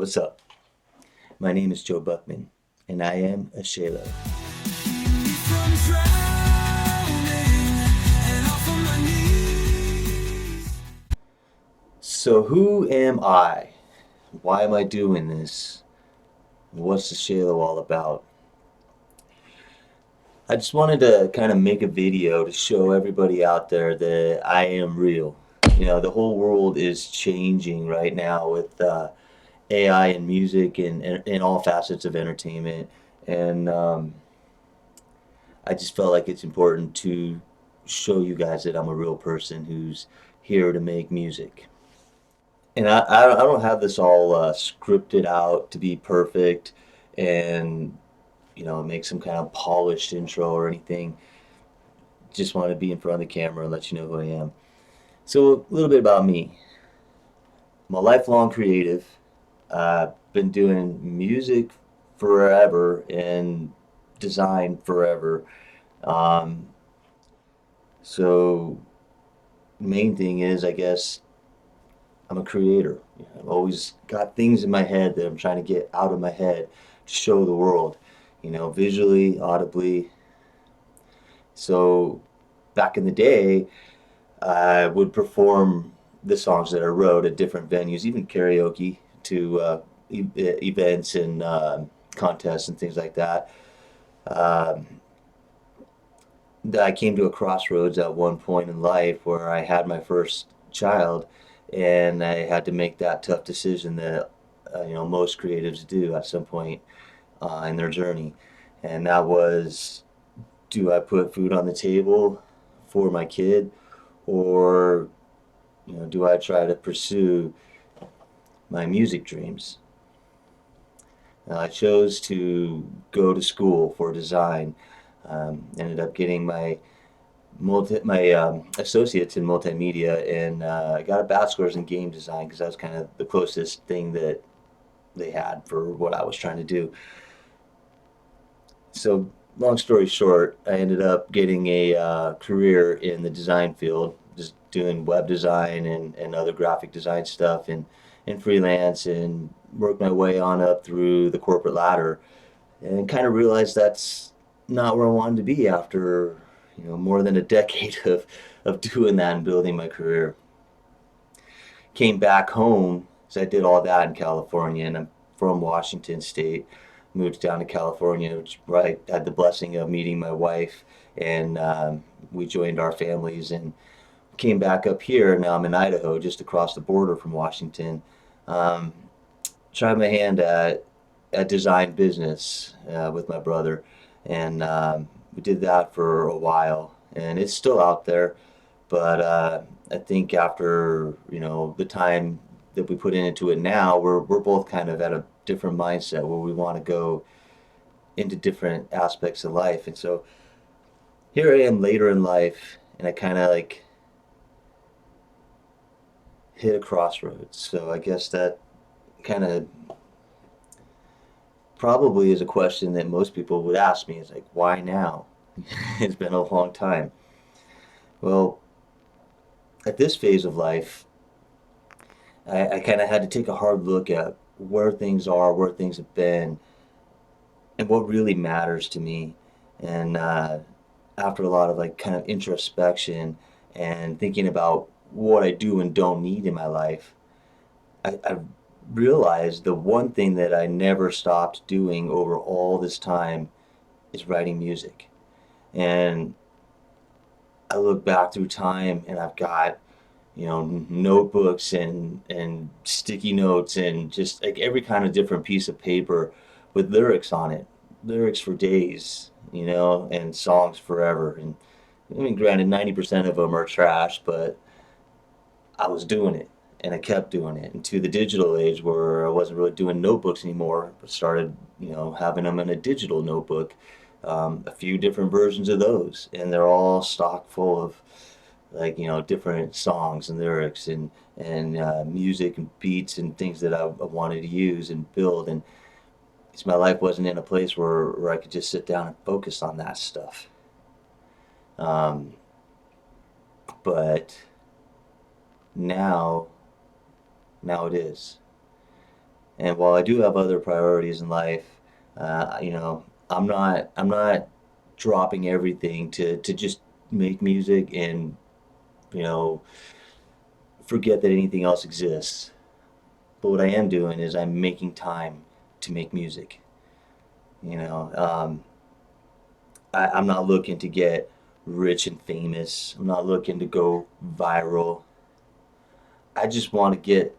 What's up? My name is Joe Buchmann, and I am Ashalo. So, who am I? Why am I doing this? What's Ashalo all about? I just wanted to kind of make a video to show everybody out there that I am real. The whole world is changing right now with AI and music and all facets of entertainment. And I just felt like it's important to show you guys that I'm a real person who's here to make music. And I don't have this all scripted out to be perfect and, make some kind of polished intro or anything. Just want to be in front of the camera and let you know who I am. So, a little bit about me. I'm a lifelong creative. I've been doing music forever and design forever. Um, so, main thing is, I guess, I'm a creator. I've always got things in my head that I'm trying to get out of my head to show the world, visually, audibly. So back in the day, I would perform the songs that I wrote at different venues, even karaoke to events and contests and things like that. Um, I came to a crossroads at one point in life where I had my first child, and I had to make that tough decision that most creatives do at some point in their journey, and that was, do I put food on the table for my kid, or do I try to pursue my music dreams? I chose to go to school for design. Ended up getting my associates in multimedia, and I got a bachelor's in game design because that was kind of the closest thing that they had for what I was trying to do. So, long story short, I ended up getting a career in the design field, just doing web design and other graphic design stuff and freelance, and worked my way on up through the corporate ladder, and kind of realized that's not where I wanted to be after more than a decade of doing that and building my career. Came back home, so I did all that in California, and I'm from Washington State. Moved down to California, where I had the blessing of meeting my wife, and we joined our families and came back up here. Now I'm in Idaho, just across the border from Washington. Um, Tried my hand at design business with my brother, and we did that for a while, and it's still out there. But I think after the time that we put into it now, we're both kind of at a different mindset where we want to go into different aspects of life, and so here I am later in life, and I kind of like hit a crossroads. So I guess that kind of probably is a question that most people would ask me. Is like, why now? It's been a long time. Well, at this phase of life, I kind of had to take a hard look at where things are, where things have been, and what really matters to me. And after a lot of like kind of introspection and thinking about what I do and don't need in my life, I realized the one thing that I never stopped doing over all this time is writing music. And I look back through time, and I've got notebooks and sticky notes and just like every kind of different piece of paper with lyrics on it, lyrics for days, and songs forever. And I mean, granted, 90% of them are trash, but I was doing it, and I kept doing it into the digital age where I wasn't really doing notebooks anymore, but started, having them in a digital notebook, a few different versions of those, and they're all stock full of like different songs and lyrics and music and beats and things that I wanted to use and build. And it's my life wasn't in a place where I could just sit down and focus on that stuff. Um, but now, now it is. And while I do have other priorities in life, you know, I'm not dropping everything to just make music and, you know, forget that anything else exists. But what I am doing is I'm making time to make music. You know, I'm not looking to get rich and famous. I'm not looking to go viral. I just want to get,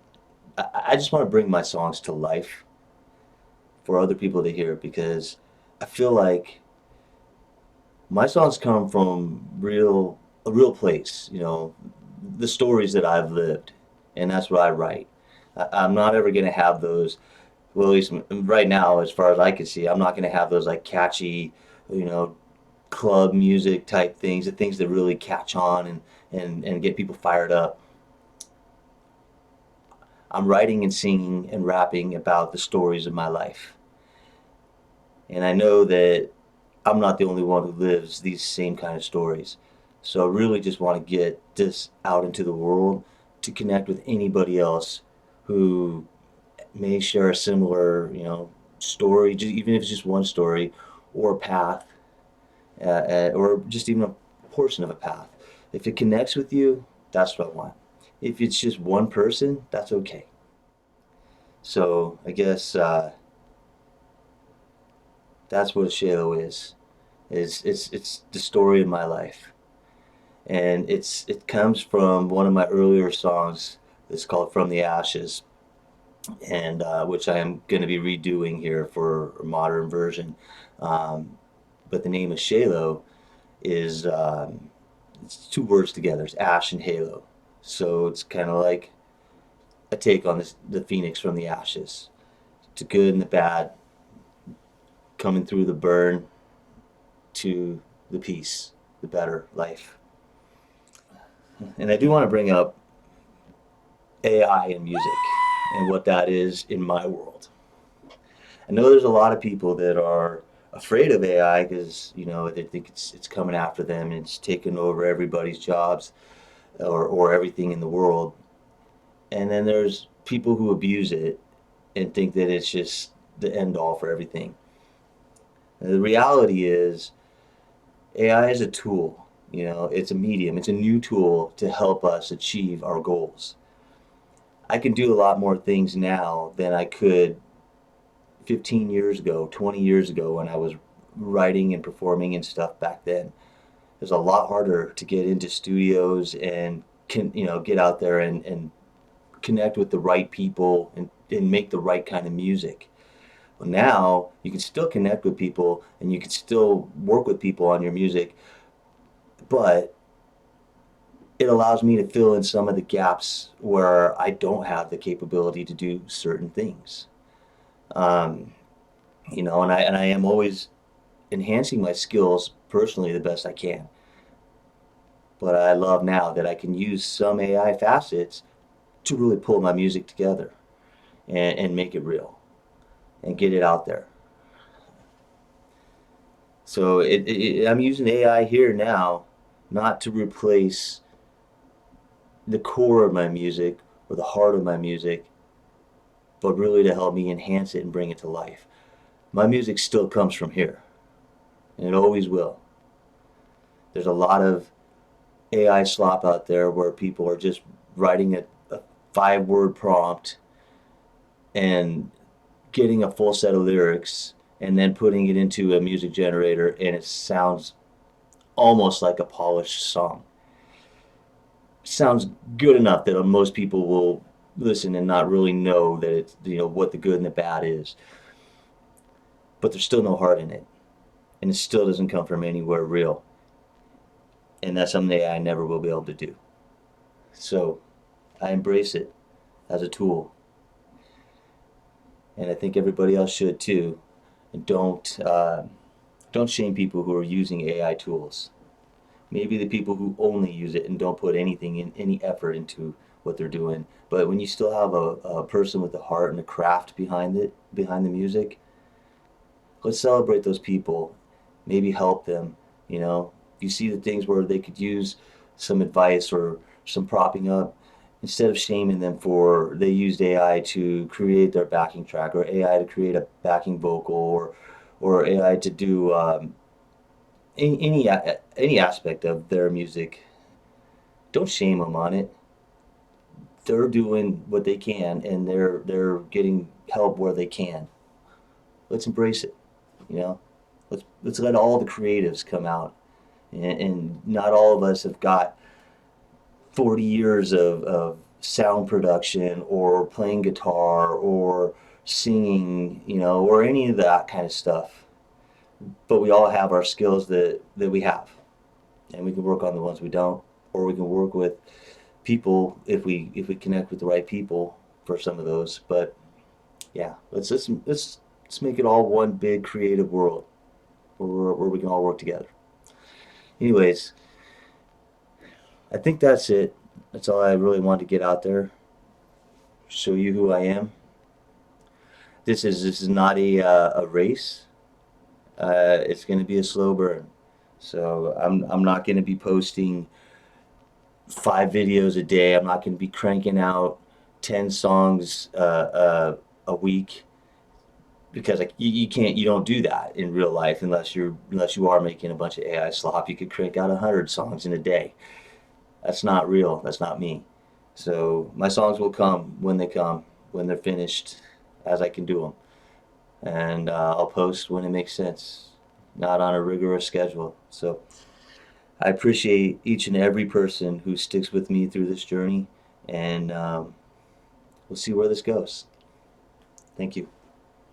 I just want to bring my songs to life for other people to hear because I feel like my songs come from a real place, you know, the stories that I've lived, and that's what I write. I'm not ever going to have those, well, at least right now, as far as I can see, I'm not going to have those like catchy, you know, club music type things, the things that really catch on and get people fired up. I'm writing and singing and rapping about the stories of my life. And I know that I'm not the only one who lives these same kind of stories. So I really just want to get this out into the world to connect with anybody else who may share a similar, you know, story, even if it's just one story or a path, or just even a portion of a path. If it connects with you, that's what I want. If it's just one person, that's okay. So I guess that's what Ashalo is. It's the story of my life, and it comes from one of my earlier songs. It's called "From the Ashes," and which I am going to be redoing here for a modern version. Um, but the name Ashalo is it's two words together. It's ash and halo, so it's kind of like a take on the phoenix from the ashes. The good and the bad coming through the burn to the peace, the better life. And I do want to bring up AI in music and what that is in my world. I know there's a lot of people that are afraid of AI because you know they think it's coming after them and it's taking over everybody's jobs or everything in the world. And then there's people who abuse it and think that it's just the end all for everything. And the reality is AI is a tool. You know, it's a medium. It's a new tool to help us achieve our goals. I can do a lot more things now than I could 15 years ago, 20 years ago when I was writing and performing and stuff back then. It was a lot harder to get into studios and you know, get out there and connect with the right people and make the right kind of music. Well, now you can still connect with people and you can still work with people on your music, but it allows me to fill in some of the gaps where I don't have the capability to do certain things. Um, you know, and I am always enhancing my skills personally the best I can. But I love now that I can use some AI facets to really pull my music together and make it real and get it out there. So I'm using AI here now, not to replace the core of my music or the heart of my music, but really to help me enhance it and bring it to life. My music still comes from here, and it always will. There's a lot of AI slop out there where people are just writing a 5 word prompt and getting a full set of lyrics and then putting it into a music generator and it sounds almost like a polished song. Sounds good enough that most people will listen and not really know that it's, you know, what the good and the bad is. But there's still no heart in it, and it still doesn't come from anywhere real. And that's something I never will be able to do. So I embrace it as a tool, and I think everybody else should too. And don't shame people who are using AI tools. Maybe the people who only use it and don't put anything in any effort into what they're doing. But when you still have a person with a heart and a craft behind it, behind the music, let's celebrate those people. Maybe help them. You know, you see the things where they could use some advice or some propping up. instead of shaming them for they used AI to create their backing track, or AI to create a backing vocal, or AI to do any aspect of their music. Don't shame them on it. They're doing what they can, and they're getting help where they can. Let's embrace it. You know, let's let all the creatives come out, and not all of us have got 40 years of sound production or playing guitar or singing, or any of that kind of stuff. But we all have our skills that we have, and we can work on the ones we don't, or we can work with people if we connect with the right people for some of those. But yeah, let's make it all one big creative world where we can all work together. Anyways, I think that's it. That's all I really wanted to get out there. Show you who I am. This is not a race. It's going to be a slow burn. So I'm not going to be posting 5 videos a day. I'm not going to be cranking out 10 songs a week, because like you don't do that in real life unless you are making a bunch of AI slop. You could crank out 100 songs in a day. That's not real. That's not me. So my songs will come, when they're finished, as I can do them, and I'll post when it makes sense, not on a rigorous schedule. So I appreciate each and every person who sticks with me through this journey, and we'll see where this goes. Thank you.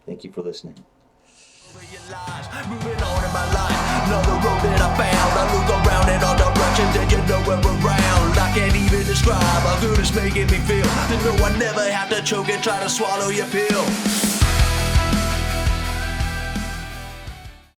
Thank you for listening. Moving on in my life, another road that I found. I look around in all directions and you know we're around. I can't even describe how good it's making me feel to know I never have to choke and try to swallow your pill.